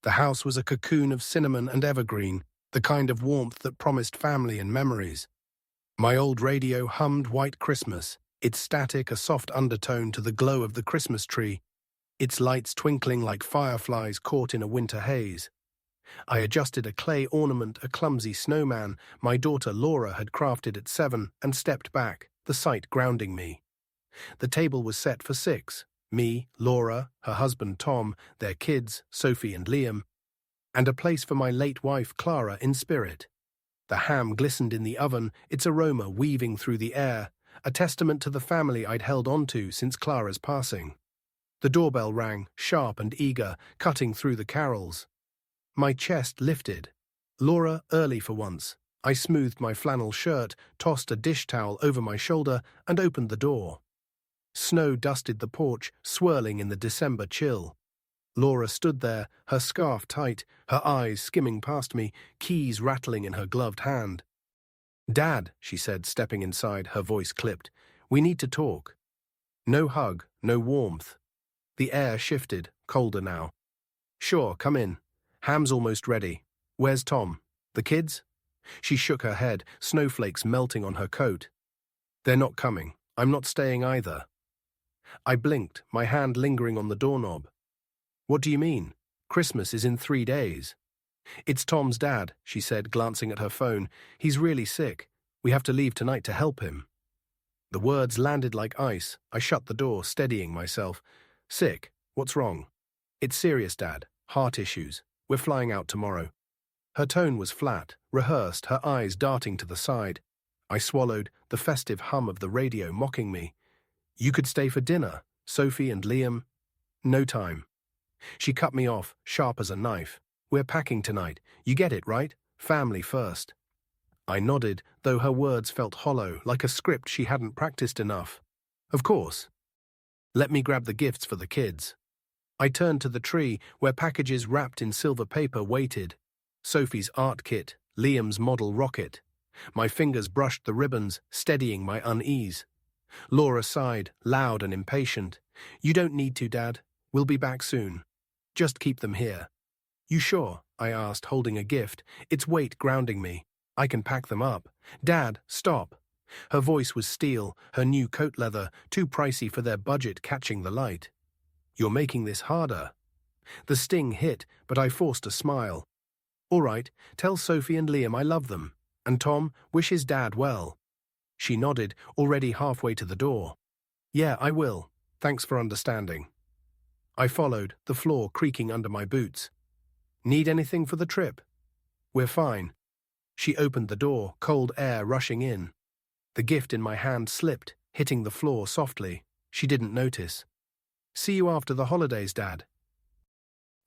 The house was a cocoon of cinnamon and evergreen, the kind of warmth that promised family and memories. My old radio hummed White Christmas, its static a soft undertone to the glow of the Christmas tree, its lights twinkling like fireflies caught in a winter haze. I adjusted a clay ornament, a clumsy snowman my daughter Laura had crafted at 7, and stepped back, the sight grounding me. The table was set for 6, me, Laura, her husband Tom, their kids, Sophie and Liam, and a place for my late wife Clara in spirit. The ham glistened in the oven, its aroma weaving through the air, a testament to the family I'd held onto since Clara's passing. The doorbell rang, sharp and eager, cutting through the carols. My chest lifted. Laura, early for once. I smoothed my flannel shirt, tossed a dish towel over my shoulder, and opened the door. Snow dusted the porch, swirling in the December chill. Laura stood there, her scarf tight, her eyes skimming past me, keys rattling in her gloved hand. "Dad," she said, stepping inside, her voice clipped, "we need to talk." No hug, no warmth. The air shifted, colder now. "Sure, come in. Ham's almost ready. Where's Tom? The kids?" She shook her head, snowflakes melting on her coat. "They're not coming. I'm not staying either." I blinked, my hand lingering on the doorknob. "What do you mean? Christmas is in 3 days." "It's Tom's dad," she said, glancing at her phone. "He's really sick. We have to leave tonight to help him." The words landed like ice. I shut the door, steadying myself. "Sick? What's wrong?" "It's serious, Dad. Heart issues. We're flying out tomorrow." Her tone was flat, rehearsed, her eyes darting to the side. I swallowed, the festive hum of the radio mocking me. "You could stay for dinner, Sophie and Liam." "No time." She cut me off, sharp as a knife. "We're packing tonight. You get it, right? Family first." I nodded, though her words felt hollow, like a script she hadn't practiced enough. "Of course. Let me grab the gifts for the kids." I turned to the tree, where packages wrapped in silver paper waited. Sophie's art kit, Liam's model rocket. My fingers brushed the ribbons, steadying my unease. Laura sighed, loud and impatient. "You don't need to, Dad. We'll be back soon. Just keep them here." "You sure?" I asked, holding a gift, its weight grounding me. "I can pack them up." "Dad, stop." Her voice was steel, her new coat leather, too pricey for their budget, catching the light. "You're making this harder." The sting hit, but I forced a smile. "All right, tell Sophie and Liam I love them. And Tom, wish his dad well." She nodded, already halfway to the door. "Yeah, I will. Thanks for understanding." I followed, the floor creaking under my boots. "Need anything for the trip?" "We're fine." She opened the door, cold air rushing in. The gift in my hand slipped, hitting the floor softly. She didn't notice. "See you after the holidays, Dad."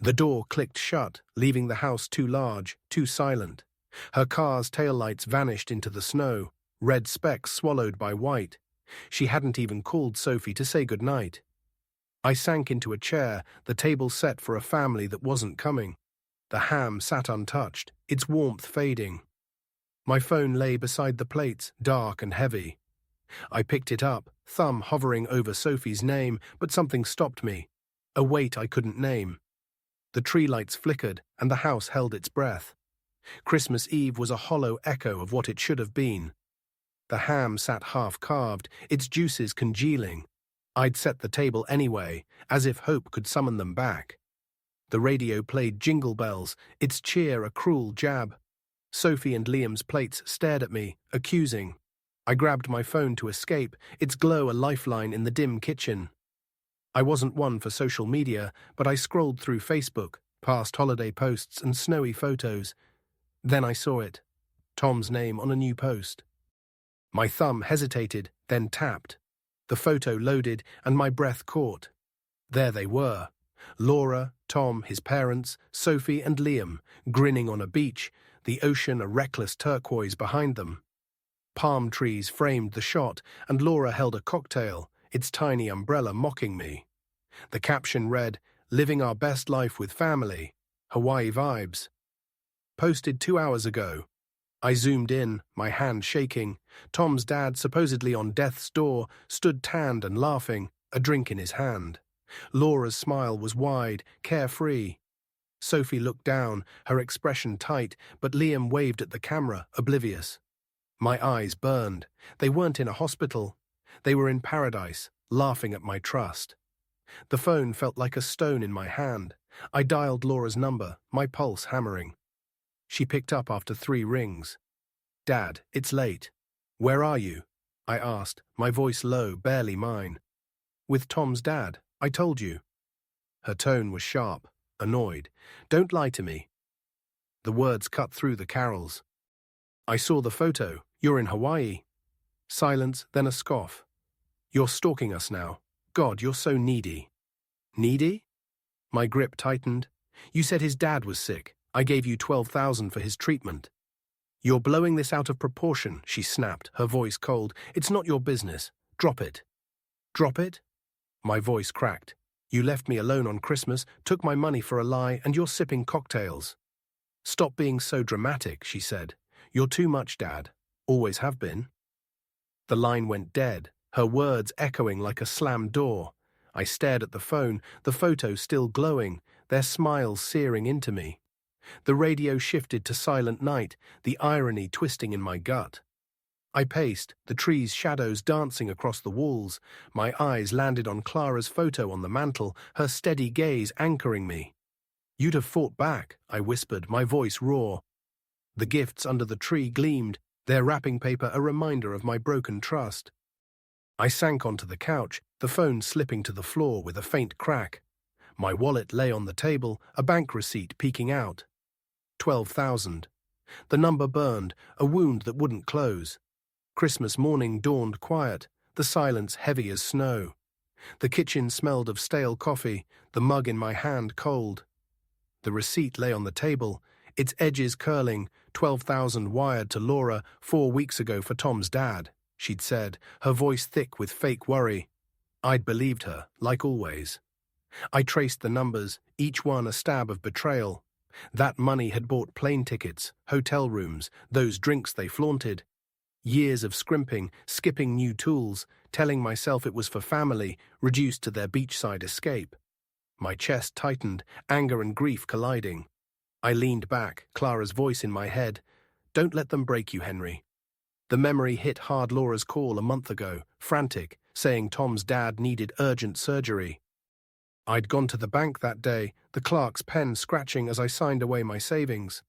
The door clicked shut, leaving the house too large, too silent. Her car's taillights vanished into the snow, red specks swallowed by white. She hadn't even called Sophie to say goodnight. I sank into a chair, the table set for a family that wasn't coming. The ham sat untouched, its warmth fading. My phone lay beside the plates, dark and heavy. I picked it up, thumb hovering over Sophie's name, but something stopped me. A weight I couldn't name. The tree lights flickered, and the house held its breath. Christmas Eve was a hollow echo of what it should have been. The ham sat half-carved, its juices congealing. I'd set the table anyway, as if hope could summon them back. The radio played Jingle Bells, its cheer a cruel jab. Sophie and Liam's plates stared at me, accusing. I grabbed my phone to escape, its glow a lifeline in the dim kitchen. I wasn't one for social media, but I scrolled through Facebook, past holiday posts and snowy photos. Then I saw it. Tom's name on a new post. My thumb hesitated, then tapped. The photo loaded, and my breath caught. There they were. Laura, Tom, his parents, Sophie and Liam, grinning on a beach, the ocean a reckless turquoise behind them. Palm trees framed the shot, and Laura held a cocktail, its tiny umbrella mocking me. The caption read, "Living our best life with family. Hawaii vibes." Posted 2 hours ago. I zoomed in, my hand shaking. Tom's dad, supposedly on death's door, stood tanned and laughing, a drink in his hand. Laura's smile was wide, carefree. Sophie looked down, her expression tight, but Liam waved at the camera, oblivious. My eyes burned. They weren't in a hospital. They were in paradise, laughing at my trust. The phone felt like a stone in my hand. I dialed Laura's number, my pulse hammering. She picked up after 3 rings. "Dad, it's late. Where are you?" I asked, my voice low, barely mine. "With Tom's dad, I told you." Her tone was sharp, annoyed. "Don't lie to me." The words cut through the carols. "I saw the photo. You're in Hawaii." Silence, then a scoff. "You're stalking us now. God, you're so needy." "Needy?" My grip tightened. "You said his dad was sick. I gave you $12,000 for his treatment." "You're blowing this out of proportion," she snapped, her voice cold. "It's not your business. Drop it." "Drop it?" My voice cracked. "You left me alone on Christmas, took my money for a lie, and you're sipping cocktails." "Stop being so dramatic," she said. "You're too much, Dad. Always have been." The line went dead, her words echoing like a slammed door. I stared at the phone, the photo still glowing, their smiles searing into me. The radio shifted to silent night, the irony twisting in my gut. I paced, the trees' shadows dancing across the walls. My eyes landed on Clara's photo on the mantel, her steady gaze anchoring me. "You'd have fought back," I whispered, my voice raw. The gifts under the tree gleamed, their wrapping paper a reminder of my broken trust. I sank onto the couch, the phone slipping to the floor with a faint crack. My wallet lay on the table, a bank receipt peeking out. 12,000. The number burned, a wound that wouldn't close. Christmas morning dawned quiet, the silence heavy as snow. The kitchen smelled of stale coffee, the mug in my hand cold. The receipt lay on the table, its edges curling, 12,000 wired to Laura 4 weeks ago for Tom's dad, she'd said, her voice thick with fake worry. I'd believed her, like always. I traced the numbers, each one a stab of betrayal. That money had bought plane tickets, hotel rooms, those drinks they flaunted. Years of scrimping, skipping new tools, telling myself it was for family, reduced to their beachside escape. My chest tightened, anger and grief colliding. I leaned back, Clara's voice in my head. "Don't let them break you, Henry." The memory hit hard. Laura's call a month ago, frantic, saying Tom's dad needed urgent surgery. I'd gone to the bank that day, the clerk's pen scratching as I signed away my savings.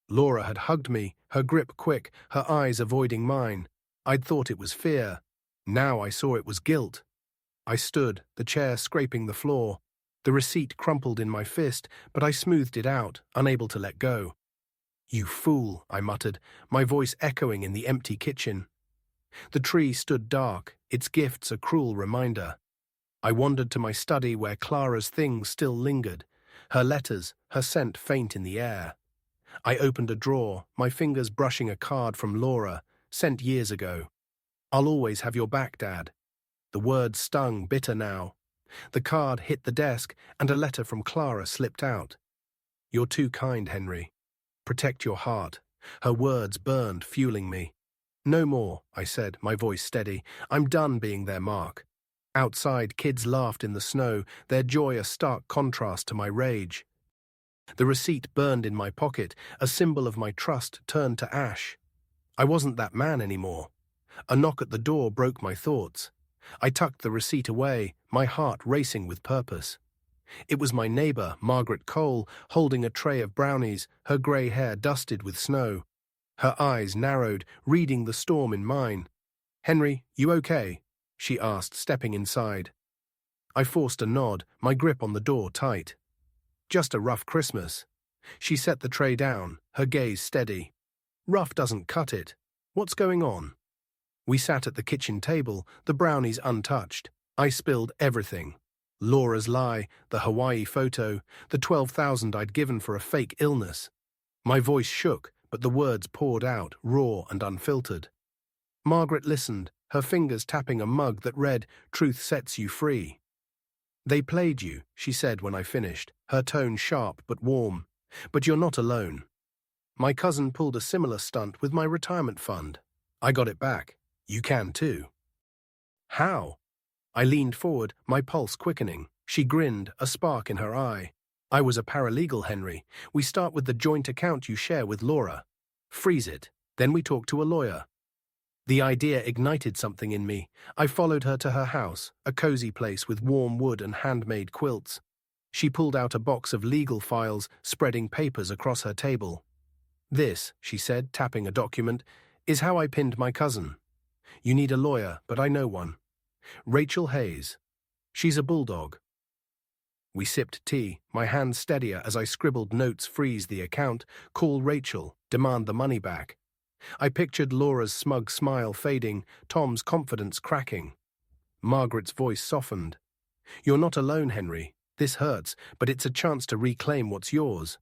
Laura had hugged me, her grip quick, her eyes avoiding mine. I'd thought it was fear. Now I saw it was guilt. I stood, the chair scraping the floor. The receipt crumpled in my fist, but I smoothed it out, unable to let go. "You fool," I muttered, my voice echoing in the empty kitchen. The tree stood dark, its gifts a cruel reminder. I wandered to my study where Clara's things still lingered, her letters, her scent faint in the air. I opened a drawer, my fingers brushing a card from Laura, sent years ago. "I'll always have your back, Dad." The words stung, bitter now. The card hit the desk, and a letter from Clara slipped out. "You're too kind, Henry. Protect your heart." Her words burned, fueling me. "No more," I said, my voice steady. "I'm done being their mark." Outside, kids laughed in the snow, their joy a stark contrast to my rage. The receipt burned in my pocket, a symbol of my trust turned to ash. I wasn't that man anymore. A knock at the door broke my thoughts. I tucked the receipt away, my heart racing with purpose. It was my neighbor, Margaret Cole, holding a tray of brownies, her grey hair dusted with snow. Her eyes narrowed, reading the storm in mine. "Henry, you okay?" she asked, stepping inside. I forced a nod, my grip on the door tight. "Just a rough Christmas." She set the tray down, her gaze steady. "Rough doesn't cut it. What's going on?" We sat at the kitchen table, the brownies untouched. I spilled everything. Laura's lie, the Hawaii photo, the 12,000 I'd given for a fake illness. My voice shook, but the words poured out, raw and unfiltered. Margaret listened, her fingers tapping a mug that read, "Truth sets you free." "They played you," she said when I finished, her tone sharp but warm. "But you're not alone. My cousin pulled a similar stunt with my retirement fund. I got it back. You can too." "How?" I leaned forward, my pulse quickening. She grinned, a spark in her eye. I was a paralegal, Henry. We start with the joint account you share with Laura. Freeze it. Then we talk to a lawyer. The idea ignited something in me. I followed her to her house, a cozy place with warm wood and handmade quilts. She pulled out a box of legal files, spreading papers across her table. "This," she said, tapping a document, "is how I pinned my cousin. You need a lawyer, but I know one. Rachel Hayes. She's a bulldog." We sipped tea, my hands steadier as I scribbled notes: freeze the account, call Rachel, demand the money back. I pictured Laura's smug smile fading, Tom's confidence cracking. Margaret's voice softened. "You're not alone, Henry. This hurts, but it's a chance to reclaim what's yours."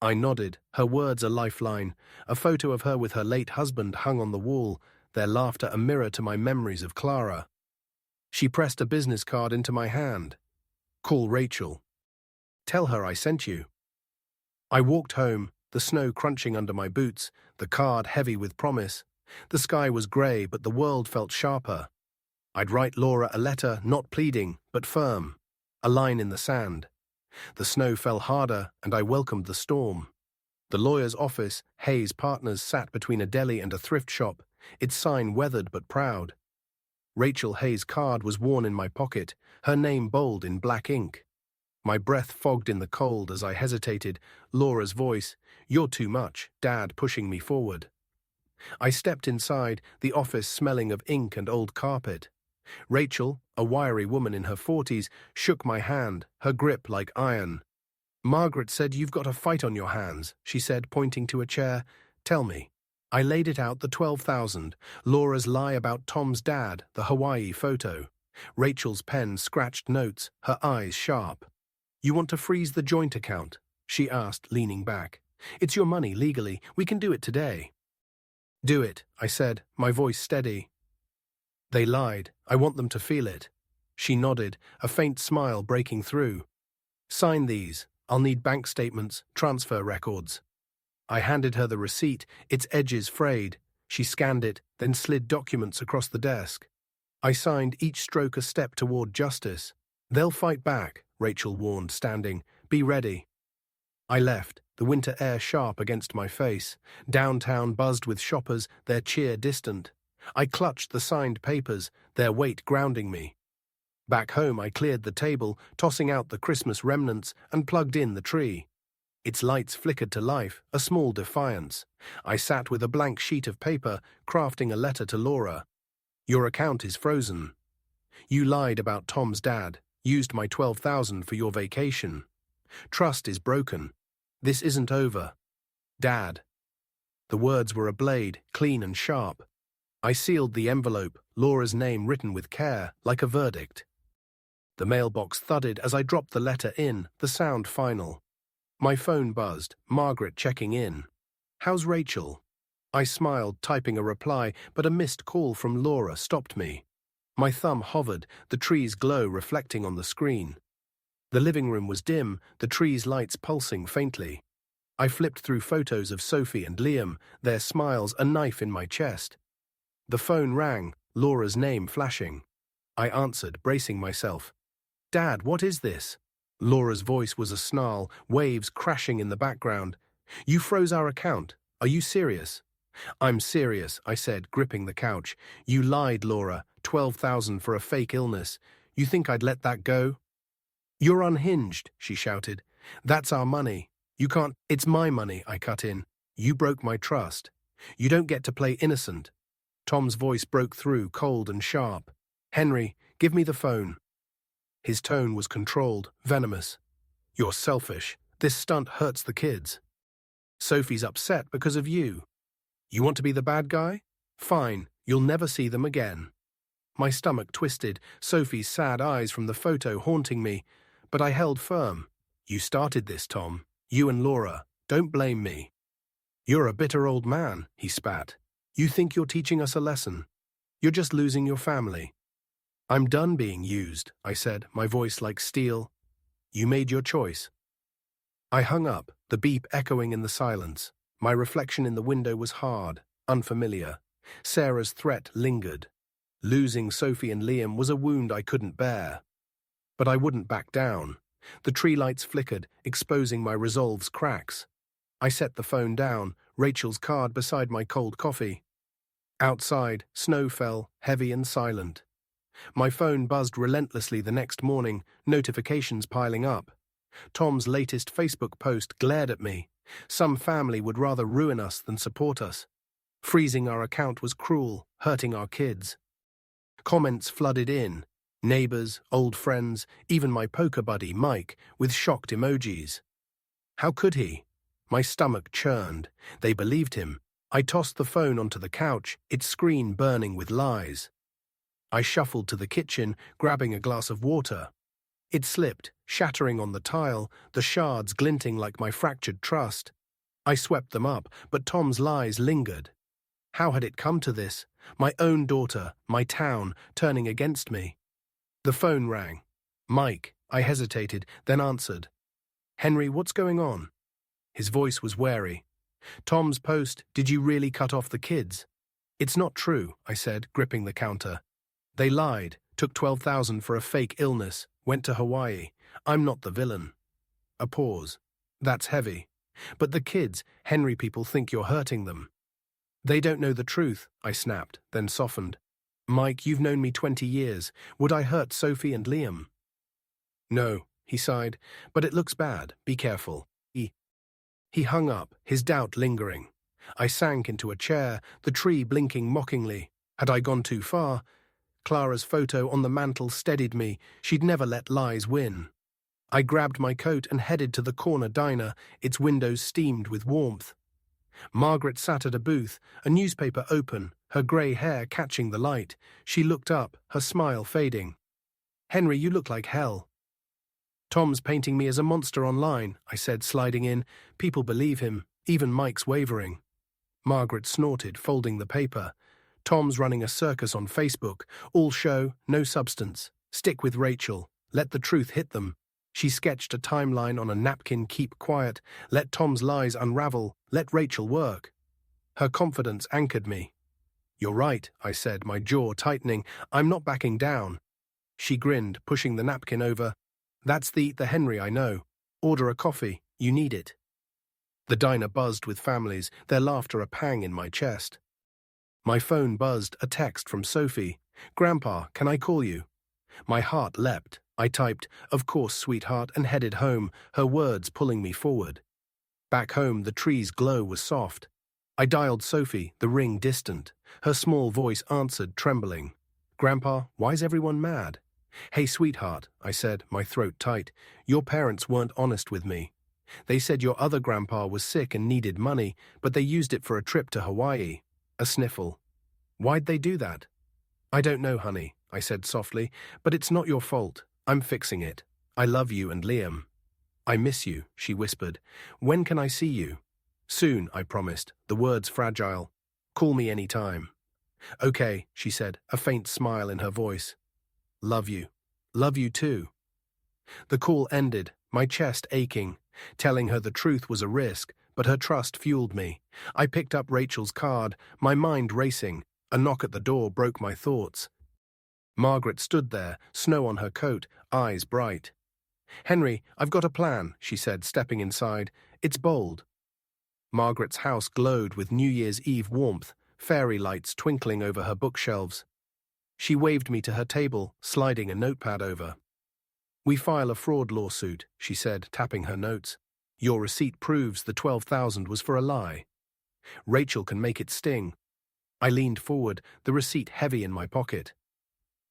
I nodded, her words a lifeline. A photo of her with her late husband hung on the wall, their laughter a mirror to my memories of Clara. She pressed a business card into my hand. "Call Rachel. Tell her I sent you." I walked home, the snow crunching under my boots, the card heavy with promise. The sky was grey, but the world felt sharper. I'd write Laura a letter, not pleading, but firm. A line in the sand. The snow fell harder, and I welcomed the storm. The lawyer's office, Hayes Partners, sat between a deli and a thrift shop, its sign weathered but proud. Rachel Hayes' card was worn in my pocket, her name bold in black ink. My breath fogged in the cold as I hesitated, Laura's voice, "You're too much," Dad pushing me forward. I stepped inside, the office smelling of ink and old carpet. Rachel, a wiry woman in her 40s, shook my hand, her grip like iron. "Margaret said you've got a fight on your hands," she said, pointing to a chair. "Tell me." I laid it out, the 12,000, Laura's lie about Tom's dad, the Hawaii photo. Rachel's pen scratched notes, her eyes sharp. "You want to freeze the joint account?" she asked, leaning back. "It's your money, legally. We can do it today." "Do it," I said, my voice steady. "They lied. I want them to feel it." She nodded, a faint smile breaking through. "Sign these. I'll need bank statements, transfer records." I handed her the receipt, its edges frayed. She scanned it, then slid documents across the desk. I signed, each stroke a step toward justice. "They'll fight back," Rachel warned, standing. "Be ready." I left, the winter air sharp against my face. Downtown buzzed with shoppers, their cheer distant. I clutched the signed papers, their weight grounding me. Back home I cleared the table, tossing out the Christmas remnants, and plugged in the tree. Its lights flickered to life, a small defiance. I sat with a blank sheet of paper, crafting a letter to Laura. "Your account is frozen. You lied about Tom's dad, used my 12,000 for your vacation. Trust is broken. This isn't over. Dad." The words were a blade, clean and sharp. I sealed the envelope, Laura's name written with care, like a verdict. The mailbox thudded as I dropped the letter in, the sound final. My phone buzzed, Margaret checking in. "How's Rachel?" I smiled, typing a reply, but a missed call from Laura stopped me. My thumb hovered, the tree's glow reflecting on the screen. The living room was dim, the tree's lights pulsing faintly. I flipped through photos of Sophie and Liam, their smiles a knife in my chest. The phone rang, Laura's name flashing. I answered, bracing myself. "Dad, what is this?" Laura's voice was a snarl, waves crashing in the background. "You froze our account. Are you serious?" "I'm serious," I said, gripping the couch. "You lied, Laura. 12,000 for a fake illness. You think I'd let that go?" "You're unhinged," she shouted. "That's our money. You can't—" "It's my money," I cut in. "You broke my trust. You don't get to play innocent." Tom's voice broke through, cold and sharp. "Henry, give me the phone." His tone was controlled, venomous. "You're selfish. This stunt hurts the kids. Sophie's upset because of you. You want to be the bad guy? Fine, you'll never see them again." My stomach twisted, Sophie's sad eyes from the photo haunting me, but I held firm. "You started this, Tom. You and Laura. Don't blame me." "You're a bitter old man," he spat. "You think you're teaching us a lesson. You're just losing your family." "I'm done being used," I said, my voice like steel. "You made your choice." I hung up, the beep echoing in the silence. My reflection in the window was hard, unfamiliar. Sarah's threat lingered. Losing Sophie and Liam was a wound I couldn't bear. But I wouldn't back down. The tree lights flickered, exposing my resolve's cracks. I set the phone down, Rachel's card beside my cold coffee. Outside, snow fell, heavy and silent. My phone buzzed relentlessly the next morning, notifications piling up. Tom's latest Facebook post glared at me. Some family would rather ruin us than support us. Freezing our account was cruel, hurting our kids. Comments flooded in. Neighbors, old friends, even my poker buddy, Mike, with shocked emojis. How could he? My stomach churned. They believed him. I tossed the phone onto the couch, its screen burning with lies. I shuffled to the kitchen, grabbing a glass of water. It slipped, shattering on the tile, the shards glinting like my fractured trust. I swept them up, but Tom's lies lingered. How had it come to this? My own daughter, my town, turning against me. The phone rang. Mike, I hesitated, then answered. Henry, what's going on? His voice was wary. Tom's post, did you really cut off the kids? It's not true, I said, gripping the counter. They lied, took $12,000 for a fake illness, went to Hawaii. I'm not the villain. A pause. That's heavy. But the kids, Henry people think you're hurting them. They don't know the truth, I snapped, then softened. Mike, you've known me 20 years. Would I hurt Sophie and Liam? No, he sighed, but it looks bad. Be careful. He hung up, his doubt lingering. I sank into a chair, the tree blinking mockingly. Had I gone too far? Clara's photo on the mantel steadied me. She'd never let lies win. I grabbed my coat and headed to the corner diner, its windows steamed with warmth. Margaret sat at a booth, a newspaper open, her grey hair catching the light. She looked up, her smile fading. Henry, you look like hell. Tom's painting me as a monster online, I said, sliding in. People believe him, even Mike's wavering. Margaret snorted, folding the paper. Tom's running a circus on Facebook. All show, no substance. Stick with Rachel. Let the truth hit them. She sketched a timeline on a napkin. Keep quiet. Let Tom's lies unravel. Let Rachel work. Her confidence anchored me. You're right, I said, my jaw tightening. I'm not backing down. She grinned, pushing the napkin over. That's the Henry I know. Order a coffee. You need it. The diner buzzed with families, their laughter a pang in my chest. My phone buzzed, a text from Sophie. Grandpa, can I call you? My heart leapt. I typed, of course, sweetheart, and headed home, her words pulling me forward. Back home, the tree's glow was soft. I dialed Sophie, the ring distant. Her small voice answered, trembling. Grandpa, why's everyone mad? Hey, sweetheart, I said, my throat tight. Your parents weren't honest with me. They said your other grandpa was sick and needed money, but they used it for a trip to Hawaii. A sniffle. Why'd they do that? I don't know, honey, I said softly, but it's not your fault. I'm fixing it. I love you and Liam. I miss you, she whispered. When can I see you? Soon, I promised, the words fragile. Call me any time. Okay, she said, a faint smile in her voice. Love you. Love you too. The call ended, my chest aching. Telling her the truth was a risk, but her trust fueled me. I picked up Rachel's card, my mind racing. A knock at the door broke my thoughts. Margaret stood there, snow on her coat, eyes bright. Henry, I've got a plan, she said, stepping inside. It's bold. Margaret's house glowed with New Year's Eve warmth, fairy lights twinkling over her bookshelves. She waved me to her table, sliding a notepad over. We file a fraud lawsuit, she said, tapping her notes. Your receipt proves the $12,000 was for a lie. Rachel can make it sting. I leaned forward, the receipt heavy in my pocket.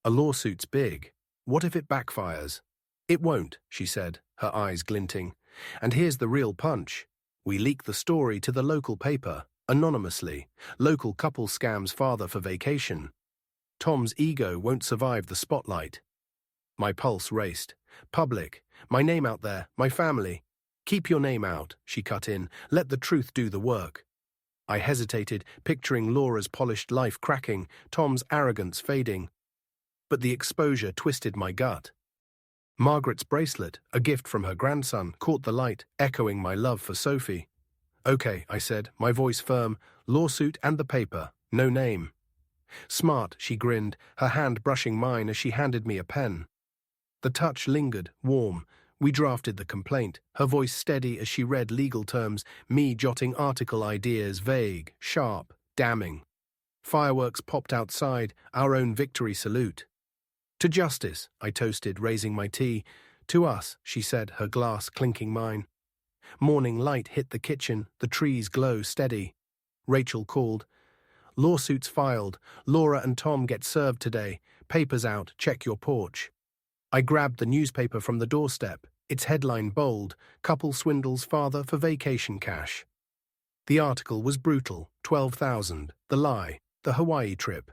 A lawsuit's big. What if it backfires? It won't, she said, her eyes glinting. And here's the real punch. We leak the story to the local paper, anonymously. Local couple scams father for vacation. Tom's ego won't survive the spotlight. My pulse raced. Public. My name out there. My family. Keep your name out, she cut in. Let the truth do the work. I hesitated, picturing Laura's polished life cracking, Tom's arrogance fading. But the exposure twisted my gut. Margaret's bracelet, a gift from her grandson, caught the light, echoing my love for Sophie. Okay, I said, my voice firm. Lawsuit and the paper. No name. Smart, she grinned, her hand brushing mine as she handed me a pen. The touch lingered, warm. We drafted the complaint, her voice steady as she read legal terms, me jotting article ideas, vague, sharp, damning. Fireworks popped outside, our own victory salute. To justice, I toasted, raising my tea. To us, she said, her glass clinking mine. Morning light hit the kitchen, the trees glow steady. Rachel called. Lawsuits filed. Laura and Tom get served today. Papers out, check your porch. I grabbed the newspaper from the doorstep. Its headline bold, couple swindles father for vacation cash. The article was brutal, 12,000, the lie, the Hawaii trip.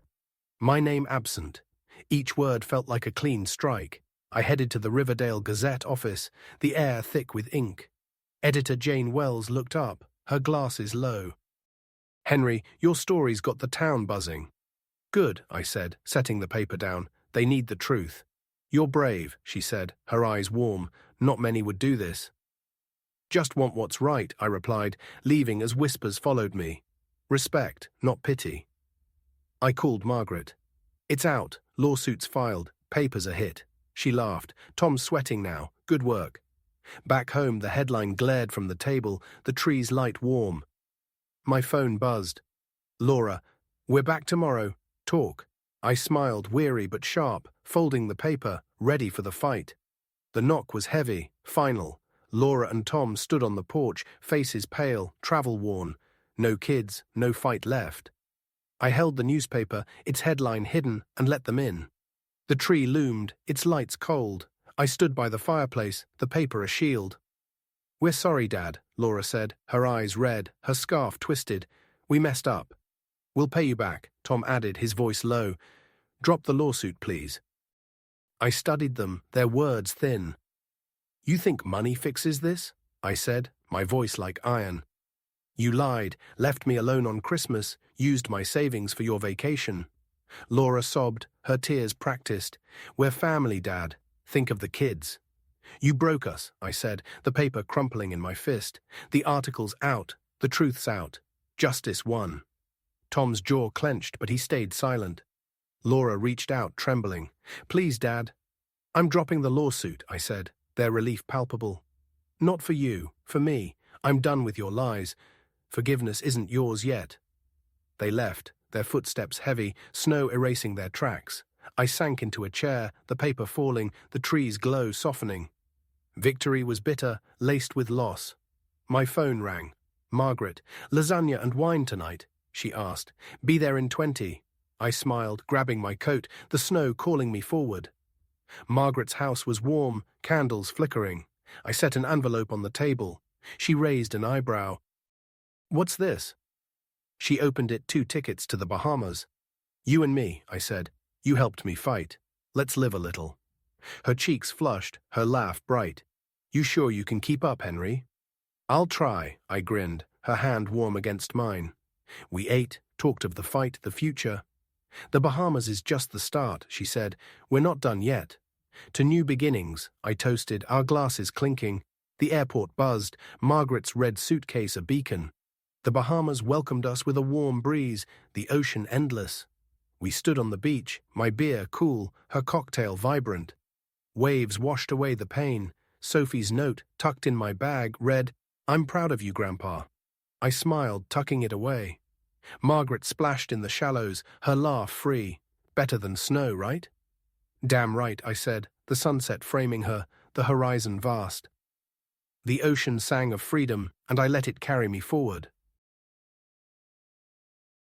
My name absent. Each word felt like a clean strike. I headed to the Riverdale Gazette office, the air thick with ink. Editor Jane Wells looked up, her glasses low. Henry, your story's got the town buzzing. Good, I said, setting the paper down. They need the truth. You're brave, she said, her eyes warm. Not many would do this. Just want what's right, I replied, leaving as whispers followed me. Respect, not pity. I called Margaret. It's out, lawsuits filed, papers a hit. She laughed. Tom's sweating now, good work. Back home, the headline glared from the table, the tree's light warm. My phone buzzed. Laura, we're back tomorrow. Talk. I smiled, weary but sharp, folding the paper, ready for the fight. The knock was heavy, final. Laura and Tom stood on the porch, faces pale, travel-worn. No kids, no fight left. I held the newspaper, its headline hidden, and let them in. The tree loomed, its lights cold. I stood by the fireplace, the paper a shield. We're sorry, Dad, Laura said, her eyes red, her scarf twisted. We messed up. We'll pay you back, Tom added, his voice low. Drop the lawsuit, please. I studied them, their words thin. You think money fixes this? I said, my voice like iron. You lied, left me alone on Christmas, used my savings for your vacation. Laura sobbed, her tears practiced. We're family, Dad. Think of the kids. You broke us, I said, the paper crumpling in my fist. The article's out, the truth's out. Justice won. Tom's jaw clenched, but he stayed silent. Laura reached out, trembling. Please, Dad. I'm dropping the lawsuit, I said, their relief palpable. Not for you, for me. I'm done with your lies. Forgiveness isn't yours yet. They left, their footsteps heavy, snow erasing their tracks. I sank into a chair, the paper falling, the tree's glow softening. Victory was bitter, laced with loss. My phone rang. Margaret, lasagna and wine tonight, she asked. Be there in 20. I smiled, grabbing my coat, the snow calling me forward. Margaret's house was warm, candles flickering. I set an envelope on the table. She raised an eyebrow. What's this? She opened it, 2 tickets to the Bahamas. You and me, I said. You helped me fight. Let's live a little. Her cheeks flushed, her laugh bright. You sure you can keep up, Henry? I'll try, I grinned, her hand warm against mine. We ate, talked of the fight, the future. The Bahamas is just the start, she said. We're not done yet. To new beginnings, I toasted, our glasses clinking. The airport buzzed, Margaret's red suitcase a beacon. The Bahamas welcomed us with a warm breeze, the ocean endless. We stood on the beach, my beer cool, her cocktail vibrant. Waves washed away the pain. Sophie's note, tucked in my bag, read, I'm proud of you, Grandpa. I smiled, tucking it away. Margaret splashed in the shallows, her laugh free. Better than snow, right? Damn right, I said, the sunset framing her, the horizon vast. The ocean sang of freedom, and I let it carry me forward.